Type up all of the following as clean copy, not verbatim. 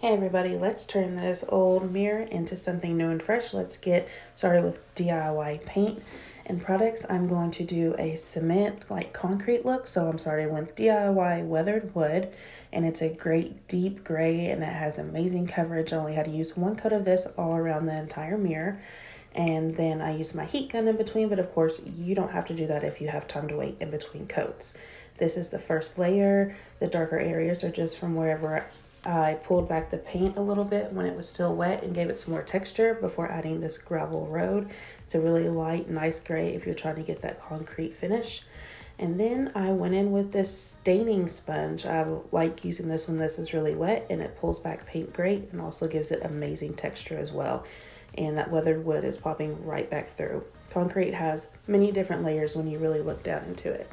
Hey everybody, let's turn this old mirror into something new and fresh. Let's get started with DIY paint and products. I'm going to do a cement like concrete look. So I'm starting with DIY weathered wood, and it's a great deep gray and it has amazing coverage. I only had to use one coat of this all around the entire mirror. And then I use my heat gun in between, but of course you don't have to do that if you have time to wait in between coats. This is the first layer. The darker areas are just from wherever I pulled back the paint a little bit when it was still wet and gave it some more texture before adding this gravel road. It's a really light, nice gray if you're trying to get that concrete finish. And then I went in with this staining sponge. I like using this when this is really wet and it pulls back paint great and also gives it amazing texture as well. And that weathered wood is popping right back through. Concrete has many different layers when you really look down into it.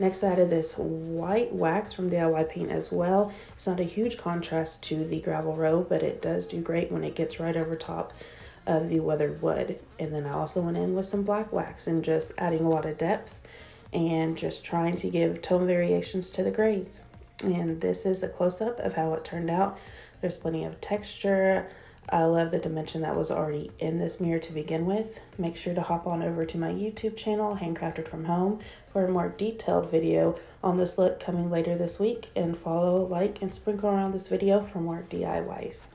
Next, I added this white wax from DIY Paint as well. It's not a huge contrast to the gravel road, but it does do great when it gets right over top of the weathered wood. And then I also went in with some black wax and just adding a lot of depth and just trying to give tone variations to the grays. And this is a close-up of how it turned out. There's plenty of texture. I love the dimension that was already in this mirror to begin with. Make sure to hop on over to my YouTube channel, Handcrafted from Home, for a more detailed video on this look coming later this week. And follow, like, and sprinkle around this video for more DIYs.